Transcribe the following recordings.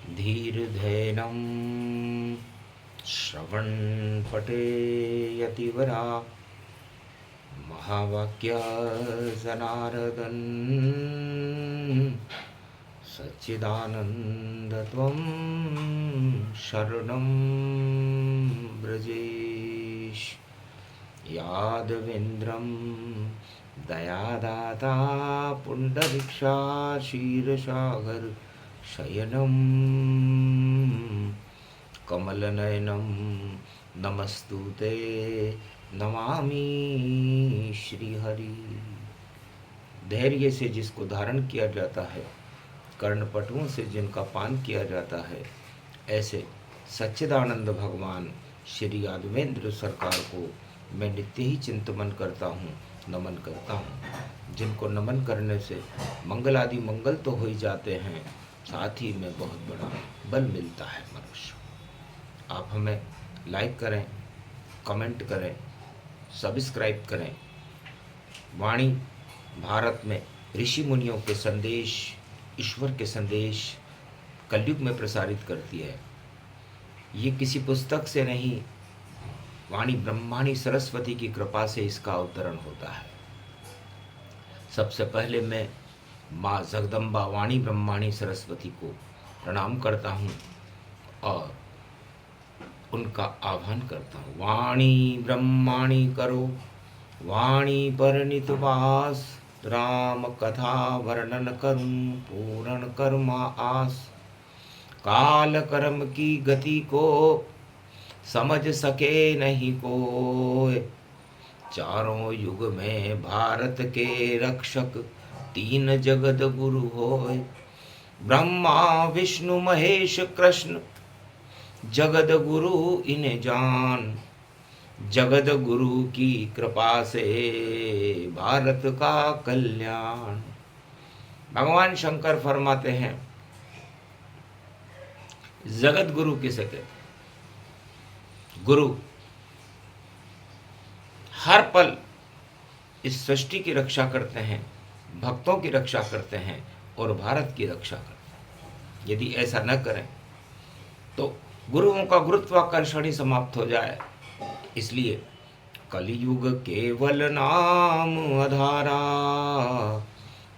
धीर्धेनं श्रवणपठेयतिवरा महावाक्या जनार्दन सच्चिदानन्दत्वं शरणं ब्रजेश। यादवेन्द्रं दयादाता पुण्डरीक्षा क्षीरसागर शयनं कमलनयनं नमस्तुते नमामि श्रीहरि। धैर्य से जिसको धारण किया जाता है, कर्णपटुओं से जिनका पान किया जाता है, ऐसे सच्चिदानंद भगवान श्री यादवेंद्र सरकार को मैं नित्य ही चिंतन करता हूँ, नमन करता हूँ। जिनको नमन करने से मंगल आदि मंगल तो हो ही जाते हैं, साथ ही में बहुत बड़ा बल मिलता है मनुष्य। आप हमें लाइक करें, कमेंट करें, सब्सक्राइब करें। वाणी भारत में ऋषि मुनियों के संदेश, ईश्वर के संदेश कलयुग में प्रसारित करती है। ये किसी पुस्तक से नहीं, वाणी ब्रह्माणी सरस्वती की कृपा से इसका अवतरण होता है। सबसे पहले मैं माँ जगदम्बा वाणी ब्रह्माणी सरस्वती को प्रणाम करता हूँ और उनका आह्वान करता हूँ। वाणी ब्रह्माणी करो, वाणी पर नित वास, राम कथा वर्णन करूं पूर्ण कर्मा आस। काल कर्म की गति को समझ सके नहीं कोय, चारों युग में भारत के रक्षक तीन जगत गुरु होय। ब्रह्मा विष्णु महेश कृष्ण जगत गुरु इन्हें जान, जगत गुरु की कृपा से भारत का कल्याण। भगवान शंकर फरमाते हैं, जगत गुरु किसे कहते? गुरु हर पल इस सृष्टि की रक्षा करते हैं, भक्तों की रक्षा करते हैं और भारत की रक्षा करते हैं। यदि ऐसा न करें तो गुरुओं का गुरुत्वाकर्षण ही समाप्त हो जाए। इसलिए कलियुग केवल नाम आधारा,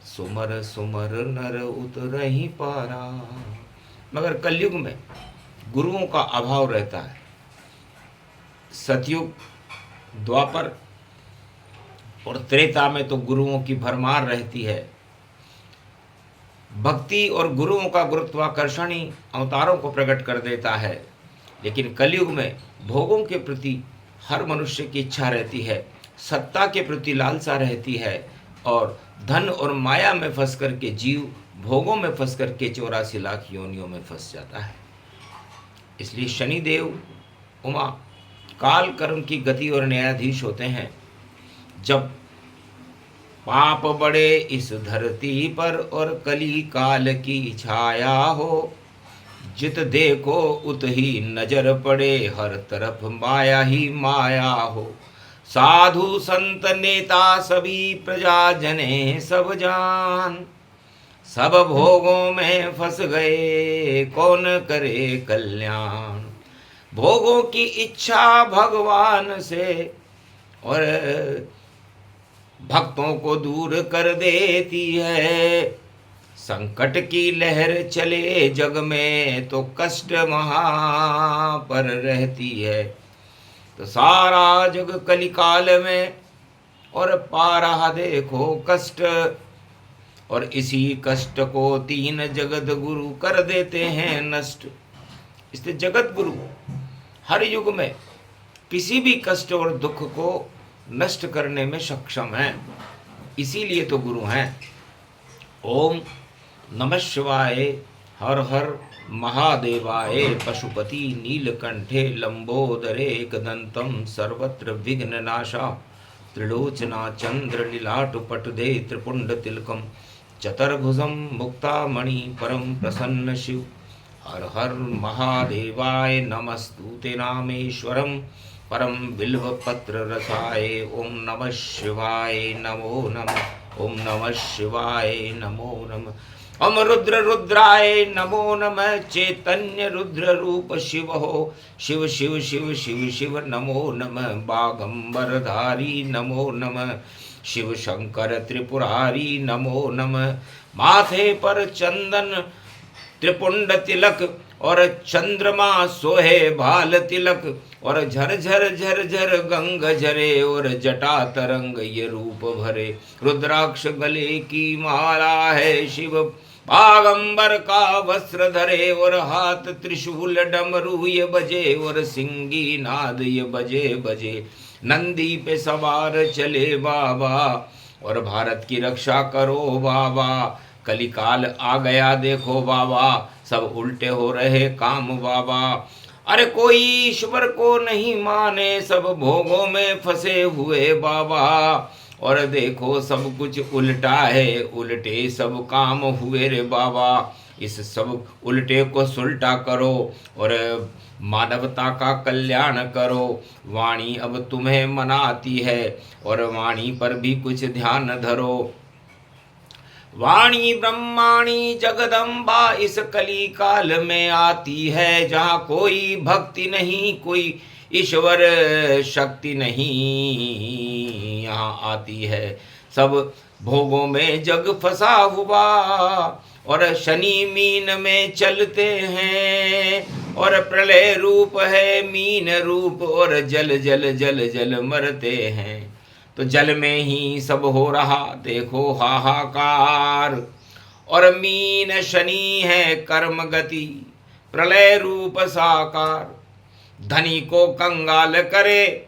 सुमर सुमर नर उतरहि पारा। मगर कलयुग में गुरुओं का अभाव रहता है। सतयुग, द्वापर और त्रेता में तो गुरुओं की भरमार रहती है। भक्ति और गुरुओं का गुरुत्वाकर्षण ही अवतारों को प्रकट कर देता है। लेकिन कलयुग में भोगों के प्रति हर मनुष्य की इच्छा रहती है, सत्ता के प्रति लालसा रहती है और धन और माया में फंस करके जीव भोगों में फंस करके 84 लाख योनियों में फंस जाता है। इसलिए शनिदेव, उमा काल कर्म की गति और न्यायाधीश होते हैं। जब पाप बढ़े इस धरती पर और कली काल की छाया हो, जित देखो उत ही नजर पड़े, हर तरफ माया ही माया हो। साधु संत नेता सभी प्रजा जने सब जान, सब भोगों में फंस गए कौन करे कल्याण। भोगों की इच्छा भगवान से और भक्तों को दूर कर देती है। संकट की लहर चले जग में तो कष्ट महा पर रहती है। तो सारा जग कलिकाल में और पा रहा देखो कष्ट, और इसी कष्ट को तीन जगत गुरु कर देते हैं नष्ट। इसलिए जगत गुरु हर युग में किसी भी कष्ट और दुख को नष्ट करने में सक्षम है, इसीलिए तो गुरु हैं। ओम नमः शिवाय। हर हर महादेवाय। पशुपति नीलकंठे लंबोदरे एकदंतम सर्वत्र विघ्ननाशा, त्रिलोचना चंद्र लीलाटपटुदे त्रिपुंड तिलकम, चतुर्भुजं मुक्तामणि परम प्रसन्न शिव। हर हर महादेवाय। नमस्तुते नामेश्वरम परम बिल्वपत्र रसाय। ओम नमः शिवाय नमो नमः। ओम नमः शिवाय नमो नमः। हम रुद्र रुद्राय नमो नमः, चैतन्य रुद्र रूप शिव हो, शिव शिव शिव शिव शिव नमो नमः, बागंबरधारी नमो नमः, शिव शंकर त्रिपुरारी नमो नमः। माथे पर चंदन त्रिपुंड तिलक और चंद्रमा सोहे भाल तिलक, और झर झर झर झर गंग झरे और जटा तरंग ये रूप भरे। रुद्राक्ष गले की माला है शिव, बागंबर का वस्त्र धरे, और हाथ त्रिशूल डमरू ये बजे, और सिंगी नाद ये बजे बजे। नंदी पे सवार चले बाबा, और भारत की रक्षा करो बाबा। कलिकाल आ गया देखो बाबा, सब उल्टे हो रहे काम बाबा। अरे कोई ईश्वर को नहीं माने, सब भोगों में फंसे हुए बाबा। और देखो सब कुछ उल्टा है, उल्टे सब काम हुए रे बाबा। इस सब उल्टे को सुलटा करो और मानवता का कल्याण करो। वाणी अब तुम्हें मनाती है, और वाणी पर भी कुछ ध्यान धरो। वाणी ब्रह्माणी जगदम्बा इस कली काल में आती है, जहाँ कोई भक्ति नहीं, कोई ईश्वर शक्ति नहीं यहाँ आती है। सब भोगों में जग फंसा हुआ, और शनि मीन में चलते हैं, और प्रलय रूप है मीन रूप, और जल जल जल जल मरते हैं। तो जल में ही सब हो रहा देखो हाहाकार, और मीन शनि है कर्म गति, प्रलय रूप साकार। धनी को कंगाल करे,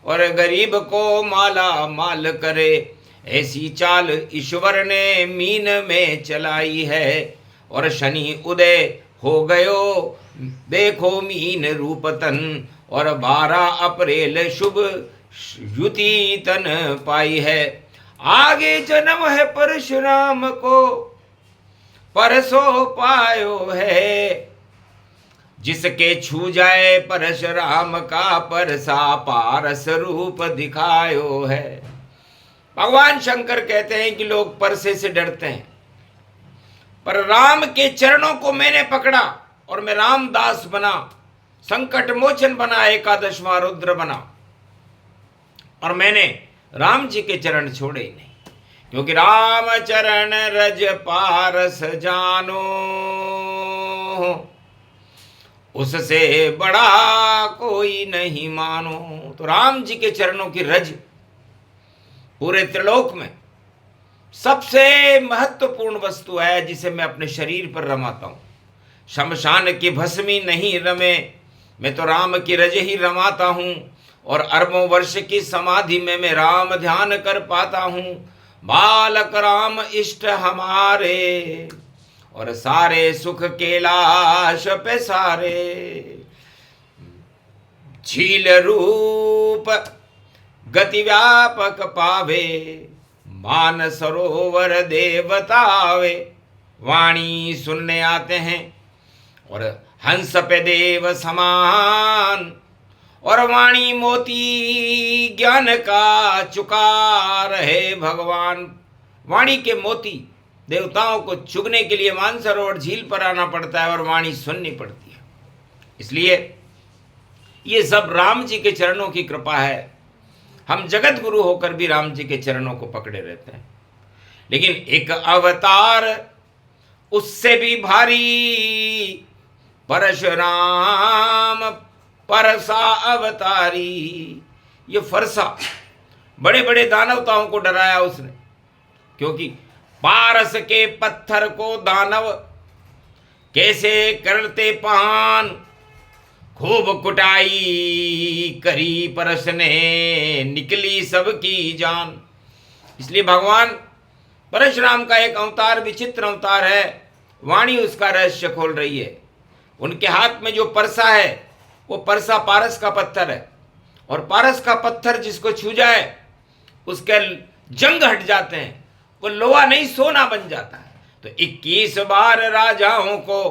और गरीब को माला माल करे। ऐसी चाल ईश्वर ने मीन में चलाई है, और शनि उदय हो गयो देखो मीन रूप तन, और 12 अप्रैल शुभ युति तन पाई है। आगे जन्म है परशुराम को, परसो पायो है। जिसके छू जाए परशुराम का, परसा पारस रूप दिखायो है। भगवान शंकर कहते हैं कि लोग परसे से डरते हैं, पर राम के चरणों को मैंने पकड़ा, और मैं रामदास बना, संकट मोचन बना, एकादशवां रुद्र बना। और मैंने राम जी के चरण छोड़े ही नहीं, क्योंकि राम चरण रज पारस जानो, उससे बड़ा कोई नहीं मानो। तो राम जी के चरणों की रज पूरे त्रिलोक में सबसे महत्वपूर्ण वस्तु है, जिसे मैं अपने शरीर पर रमाता हूं। शमशान की भस्मी नहीं रमे, मैं तो राम की रज ही रमाता हूं। और अरबों वर्ष की समाधि में मैं राम ध्यान कर पाता हूं। बालक राम इष्ट हमारे, और सारे सुख कैलाश पे सारे। झील रूप गति व्यापक पावे, मान सरोवर देवतावे। वाणी सुनने आते हैं, और हंस पे देव समान, और वाणी मोती ज्ञान का चुका रहे भगवान। वाणी के मोती देवताओं को चुगने के लिए मानसरोवर झील पर आना पड़ता है, और वाणी सुननी पड़ती है। इसलिए ये सब राम जी के चरणों की कृपा है। हम जगत गुरु होकर भी राम जी के चरणों को पकड़े रहते हैं। लेकिन एक अवतार उससे भी भारी, परशुराम परसा अवतारी। ये फरसा बड़े बड़े दानवताओं को डराया उसने, क्योंकि पारस के पत्थर को दानव कैसे करते पान। खूब कुटाई करी परस ने, निकली सबकी जान। इसलिए भगवान परशुराम का एक अवतार विचित्र अवतार है। वाणी उसका रहस्य खोल रही है। उनके हाथ में जो परसा है वो परसा पारस का पत्थर है, और पारस का पत्थर जिसको छू जाए उसके जंग हट जाते हैं, वो लोहा नहीं सोना बन जाता है। तो 21 बार राजाओं को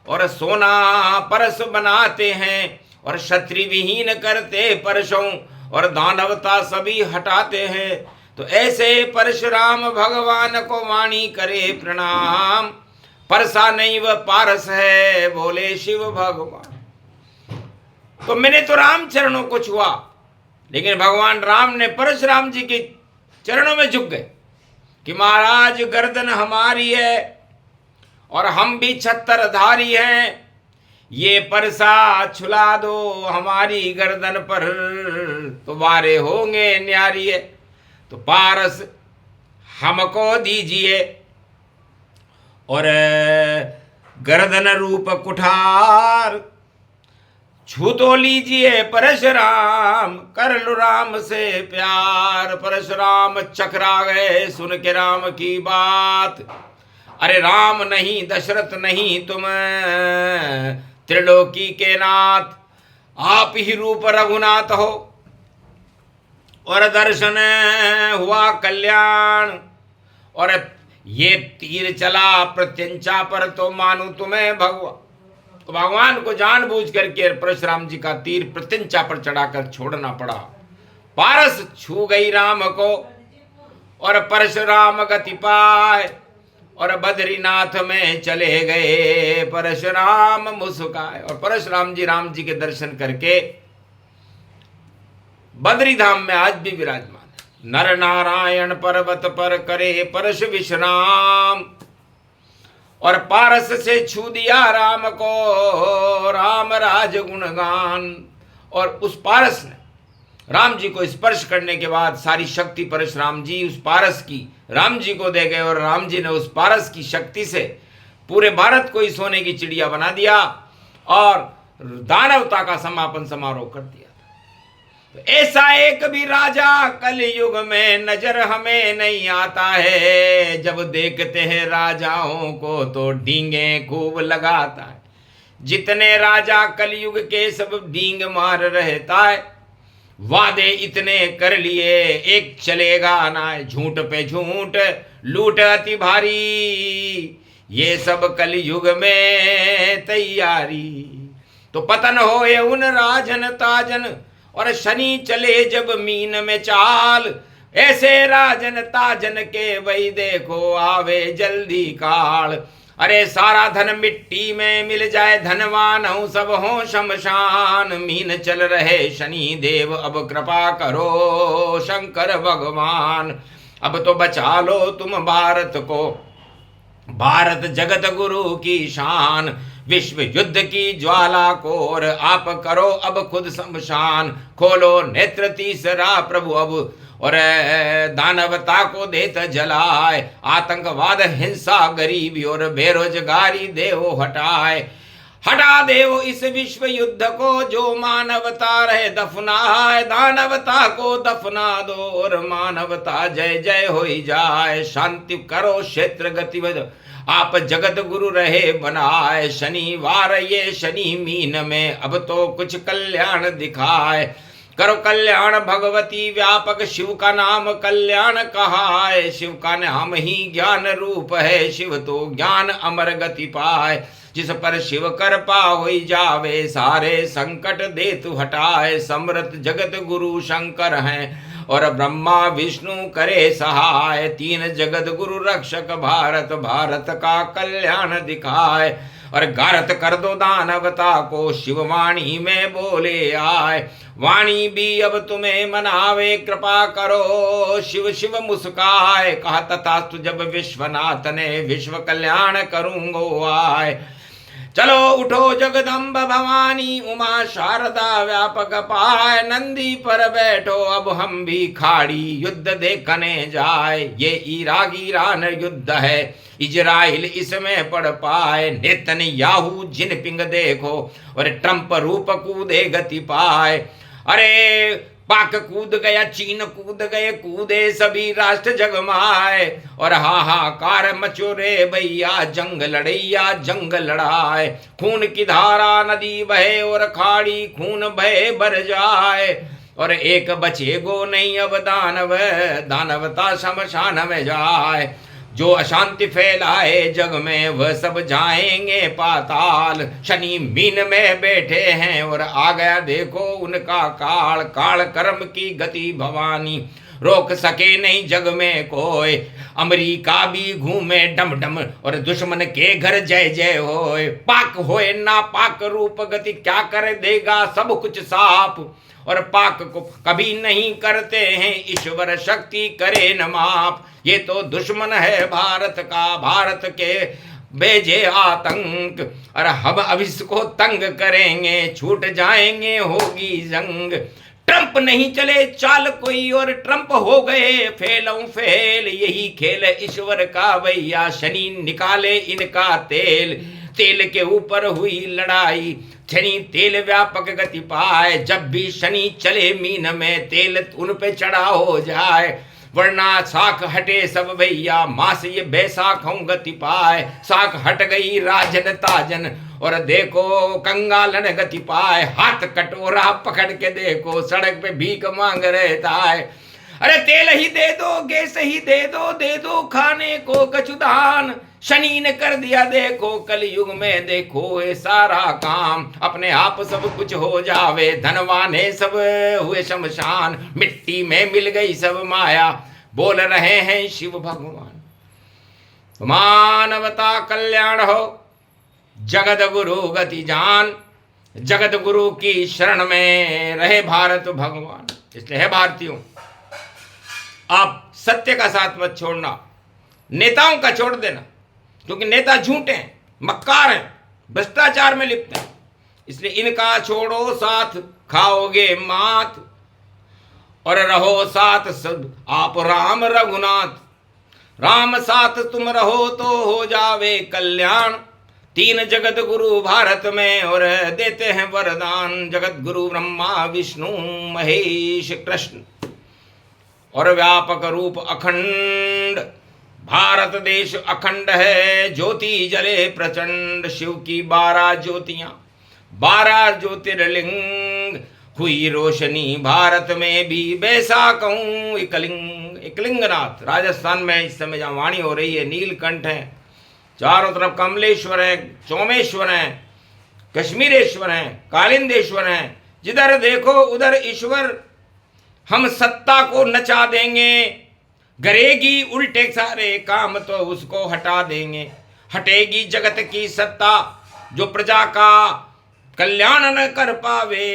और सोना परस बनाते हैं, और क्षत्रि विहीन करते परसों, और दानवता सभी हटाते हैं। तो ऐसे परशुराम भगवान को वाणी करे प्रणाम, परसा नहीं वह पारस है, बोले शिव भगवान। तो मैंने तो राम चरणों को छुआ, लेकिन भगवान राम ने परशुराम जी के चरणों में झुक गए कि महाराज गर्दन हमारी है और हम भी छत्रधारी हैं, ये परसा छुला दो हमारी गर्दन पर, तुम्हारे होंगे न्यारी है। तो पारस हमको दीजिए और गर्दन रूप कुठार, छू तो लीजिए परशुराम, कर लो राम से प्यार। परशुराम चकरा गए सुन के राम की बात, अरे राम नहीं दशरथ नहीं तुम त्रिलोकी के नाथ, आप ही रूप रघुनाथ हो और दर्शन हुआ कल्याण। और ये तीर चला प्रत्यंचा पर तो मानू तुम्हें भगवान। तो भगवान को जानबूझ करके परशुराम जी का तीर प्रत्यंचा पर चढ़ाकर छोड़ना पड़ा। पारस छू गई राम को और परशुराम गति पाए और बद्रीनाथ में चले गए। परशुराम मुस्काए और परशुराम जी राम जी के दर्शन करके बद्री धाम में आज भी विराजमान है। नर नारायण पर्वत पर करे परश विश्राम, और पारस से छू दिया राम को राम राज गुणगान। और उस पारस ने राम जी को स्पर्श करने के बाद सारी शक्ति परशुराम जी उस पारस की राम जी को दे गए और राम जी ने उस पारस की शक्ति से पूरे भारत को ही सोने की चिड़िया बना दिया और दानवता का समापन समारोह कर दिया। तो ऐसा एक भी राजा कलयुग में नजर हमें नहीं आता है, जब देखते हैं राजाओं को तो डींगे खूब लगाता है। जितने राजा कलयुग के सब डींग मार रहता है, वादे इतने कर लिए एक चलेगा ना, झूठ पे झूठ लूट अति भारी, ये सब कलयुग में तैयारी। तो पतन होए उन राजन ताजन और शनि चले जब मीन में चाल, ऐसे राजन ताजन के वही देखो आवे जल्दी काल। अरे सारा धन मिट्टी में मिल जाए धनवान हूँ सब हो शमशान, मीन चल रहे शनि देव अब कृपा करो शंकर भगवान। अब तो बचा लो तुम भारत को, भारत जगत गुरु की शान, विश्व युद्ध की ज्वाला को और आप करो अब खुद शमशान। खोलो नेत्र तीसरा प्रभु अब और दानवता को देत जलाए, आतंकवाद हिंसा गरीबी और बेरोजगारी देव हटाए। हटा देव इस विश्व युद्ध को जो मानवता रहे दफनाए, दानवता को दफना दो और मानवता जय जय हो जाए। शांति करो क्षेत्र गतिविधि आप जगत गुरु रहे बनाए, शनिवार ये शनि मीन में अब तो कुछ कल्याण दिखाए। करो कल्याण भगवती व्यापक शिव का नाम कल्याण कहा है, शिव का नाम ही ज्ञान रूप है, शिव तो ज्ञान अमर गति पाए। जिस पर शिव कृपा होई जावे सारे संकट दे तू हटाए। समृत जगत गुरु शंकर हैं और ब्रह्मा विष्णु करे सहाय, तीन जगत गुरु रक्षक भारत भारत का कल्याण दिखाए। और गारत कर दो दानवता को शिववाणी में बोले आए, वाणी भी अब तुम्हें मनावे कृपा करो शिव शिव मुस्काए। कहा तथास्तु जब विश्वनाथ ने विश्व कल्याण करूंगो आए। चलो उठो जगदम्ब भवानी उमा शारदा व्यापक पाए, नंदी पर बैठो अब हम भी खाड़ी युद्ध देखने जाए। ये ईरान ईरान युद्ध है इजराइल इसमें पढ़ पाए, नेतन्याहू जिनपिंग देखो और ट्रंप रूप कूदे गति पाए। अरे पाक कूद गया चीन कूद गए कूदे सभी राष्ट्र जगमाए, और हाहाकार मचो रे भैया जंग लड़ैया जंग लड़ाए। खून की धारा नदी बहे और खाड़ी खून बहे भर जाए, और एक बचे गो नहीं अब दानव दानवता शमशान में जाए। जो अशांति फैलाए जग में वह सब जाएंगे पाताल, शनि मीन में बैठे हैं और आ गया देखो उनका काल। काल कर्म की गति भवानी रोक सके नहीं जग में कोई। अमेरिका भी घूमे डम डम और दुश्मन के घर जय जय होए। पाक होए ना पाक रूप गति क्या कर देगा सब कुछ साफ। और पाक को कभी नहीं करते हैं ईश्वर शक्ति करे न माप। ये तो दुश्मन है भारत का, भारत के भेजे आतंक। और हम अब इसको तंग करेंगे, छूट जाएंगे होगी जंग। ट्रंप नहीं चले चाल कोई और ट्रंप हो गए फेलों फेल। यही खेल है ईश्वर का भैया, शनि निकाले इनका तेल। तेल के ऊपर हुई लड़ाई, शनि तेल व्यापक गति पाए। जब भी शनि चले मीन में, तेल उन पे चढ़ा हो जाए। वरना साख हटे सब भैया, मास ये बैसाखों गति पाए। साख हट गई राजन ताजन और देखो कंगालन गति पाए। हाथ कटोरा पकड़ के देखो, सड़क पे भीख मांग रहता है। अरे तेल ही दे दो, गैस ही दे दो खाने को कछुदान। शनि ने कर दिया देखो कलयुग में, देखो ये सारा काम। अपने आप सब कुछ हो जावे, धनवाने सब हुए शमशान। मिट्टी में मिल गई सब माया, बोल रहे हैं शिव भगवान। मानवता कल्याण हो, जगत गुरु गति जान। जगत गुरु की शरण में रहे भारत भगवान। इसलिए है भारतीयों, आप सत्य का साथ मत छोड़ना, नेताओं का छोड़ देना, क्योंकि नेता झूठे हैं, मक्कार हैं, भ्रष्टाचार में लिप्त हैं। इसलिए इनका छोड़ो साथ, खाओगे मात। और रहो साथ सब आप राम रघुनाथ। राम साथ तुम रहो तो हो जावे कल्याण। तीन जगत गुरु भारत में और देते हैं वरदान। जगत गुरु ब्रह्मा विष्णु महेश कृष्ण और व्यापक रूप अखंड। भारत देश अखंड है, ज्योति जले प्रचंड। शिव की 12 ज्योतियां, 12 ज्योतिर्लिंग। हुई रोशनी भारत में भी, वैसा कहूं एकलिंग। एकलिंगनाथ राजस्थान में इस समय जहाँ वाणी हो रही है, नीलकंठ है, चारों तरफ कमलेश्वर है, सोमेश्वर है, कश्मीरेश्वर है, कालिंदेश्वर है। जिधर देखो उधर ईश्वर। हम सत्ता को नचा देंगे, करेगी उल्टे सारे काम तो उसको हटा देंगे। हटेगी जगत की सत्ता, जो प्रजा का कल्याण न कर पावे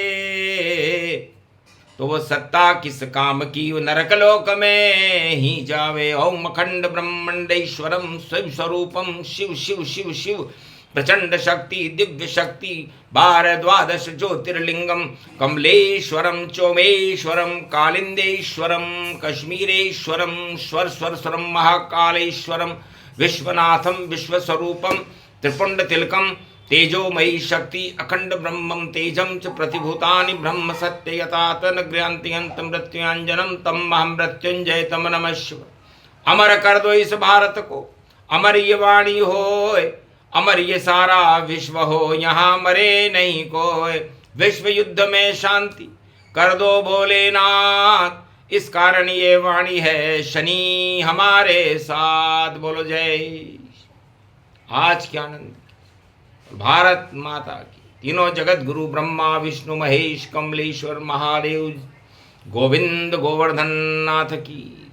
तो वो सत्ता किस काम की, वो नरकलोक में ही जावे। ओम अखंड ब्रह्मंडेश्वरम शिव स्वरूपम, शिव शिव शिव शिव प्रचंड शक्ति दिव्य शक्ति। 12 ज्योतिर्लिंगम कमलेश्वरम चोमेश्वरम कालिंदेश्वरम कश्मीरेश्वरम स्वर स्वर स्वरम महाकालेश्वरम विश्वनाथम विश्वस्वरूपम त्रिपुंड तिलकम तेजोमयी शक्ति अखंड ब्रह्मम तेजम च प्रतिभूतानि ब्रह्म सत्य यतात न गृहन्ति अंत मृत्युंजनम तम महम मृत्युंजय तम नमः शिव। अमर कर दो इस भारत को, अमर ये वाणी होए, अमर ये सारा विश्व हो, यहाँ मरे नहीं कोई। विश्व युद्ध में शांति कर दो भोलेनाथ, इस कारण ये वाणी है शनि हमारे साथ। बोलो जय। आज क्या आनंद, भारत माता की, तीनों जगत गुरु ब्रह्मा विष्णु महेश कमलेश्वर महादेव गोविंद गोवर्धन नाथ की।